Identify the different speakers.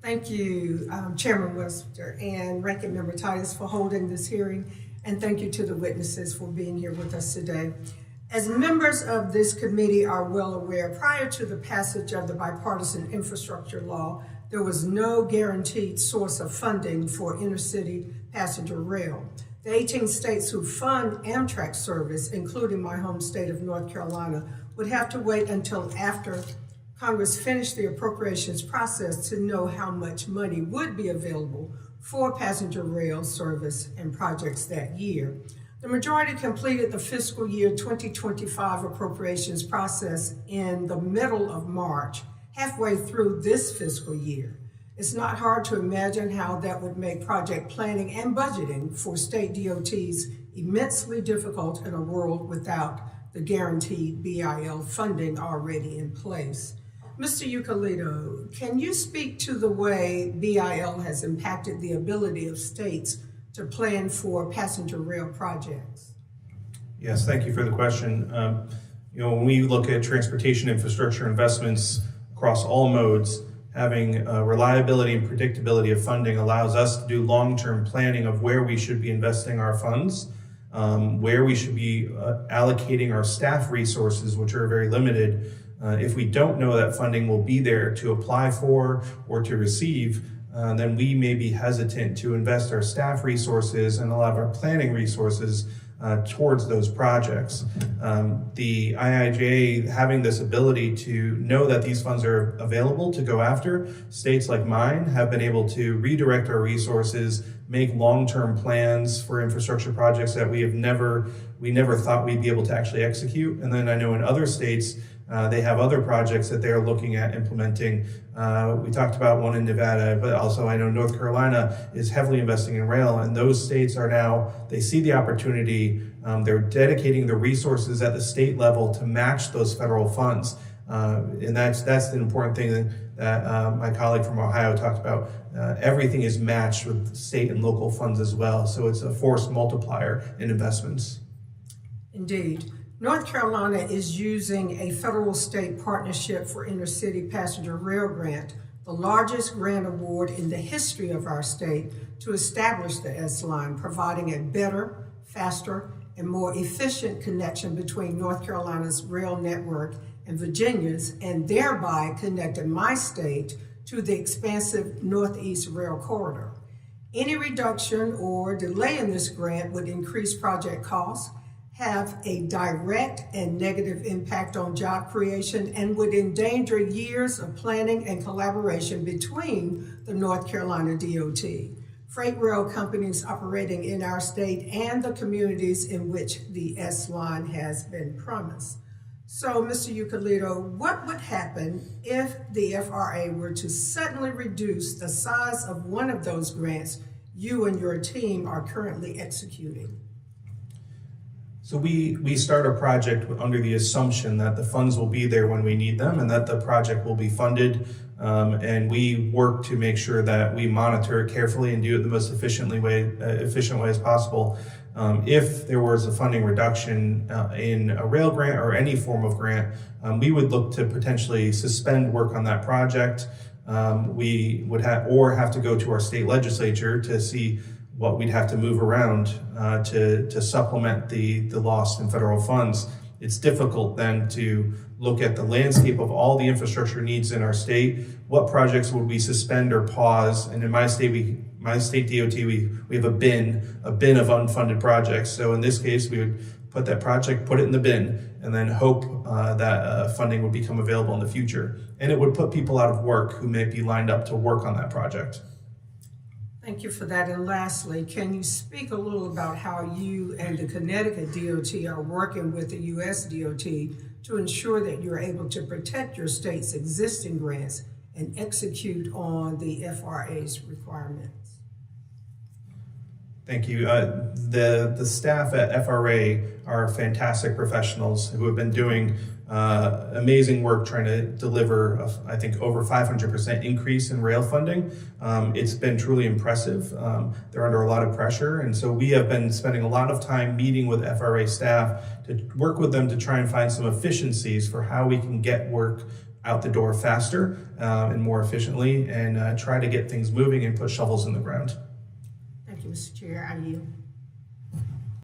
Speaker 1: Thank you, Chairman Webster and Ranking Member Titus for holding this hearing, and thank you to the witnesses for being here with us today. As members of this committee are well aware, prior to the passage of the bipartisan infrastructure law, there was no guaranteed source of funding for intercity passenger rail. The 18 states who fund Amtrak service, including my home state of North Carolina, would have to wait until after Congress finished the appropriations process to know how much money would be available for passenger rail service and projects that year. The majority completed the fiscal year 2025 appropriations process in the middle of March, halfway through this fiscal year. It's not hard to imagine how that would make project planning and budgeting for state DOTs immensely difficult in a world without the guaranteed BIL funding already in place. Mr. Euclidou, can you speak to the way BIL has impacted the ability of states to plan for passenger rail projects?
Speaker 2: Yes, thank you for the question. When we look at transportation infrastructure investments across all modes, having reliability and predictability of funding allows us to do long-term planning of where we should be investing our funds, where we should be allocating our staff resources, which are very limited. If we don't know that funding will be there to apply for or to receive, then we may be hesitant to invest our staff resources and a lot of our planning resources towards those projects. The IIJA having this ability to know that these funds are available to go after, states like mine have been able to redirect our resources, make long-term plans for infrastructure projects that we never thought we'd be able to actually execute. And then I know in other states, they have other projects that they're looking at implementing. We talked about one in Nevada, but also I know North Carolina is heavily investing in rail, and those states are now, they see the opportunity, they're dedicating the resources at the state level to match those federal funds. And that's the important thing that my colleague from Ohio talked about. Everything is matched with state and local funds as well, so it's a force multiplier in investments.
Speaker 1: Indeed. North Carolina is using a federal-state partnership for intercity passenger rail grant, the largest grant award in the history of our state, to establish the S-Line, providing a better, faster, and more efficient connection between North Carolina's rail network and Virginia's, and thereby connecting my state to the expansive Northeast Rail Corridor. Any reduction or delay in this grant would increase project costs, have a direct and negative impact on job creation, and would endanger years of planning and collaboration between the North Carolina DOT, freight rail companies operating in our state, and the communities in which the S-Line has been promised. So, Mr. Euclidou, what would happen if the FRA were to suddenly reduce the size of one of those grants you and your team are currently executing?
Speaker 2: So we start a project under the assumption that the funds will be there when we need them and that the project will be funded. And we work to make sure that we monitor it carefully and do it the most efficient way as possible. If there was a funding reduction in a rail grant or any form of grant, we would look to potentially suspend work on that project. We would have to go to our state legislature to see what we'd have to move around to supplement the loss in federal funds. It's difficult then to look at the landscape of all the infrastructure needs in our state. What projects would we suspend or pause? And in my state DOT, we have a bin of unfunded projects. So in this case, we would put that project, put it in the bin, and then hope that funding would become available in the future. And it would put people out of work who may be lined up to work on that project.
Speaker 1: Thank you for that. And lastly, can you speak a little about how you and the Connecticut DOT are working with the US DOT to ensure that you're able to protect your state's existing grants and execute on the FRA's requirements?
Speaker 2: Thank you. The staff at FRA are fantastic professionals who have been doing amazing work trying to deliver, I think, over 500% increase in rail funding. It's been truly impressive. They're under a lot of pressure, and so we have been spending a lot of time meeting with FRA staff to work with them to try and find some efficiencies for how we can get work out the door faster and more efficiently, and try to get things moving and put shovels in the ground.
Speaker 1: Thank you, Mr. Chair. I yield.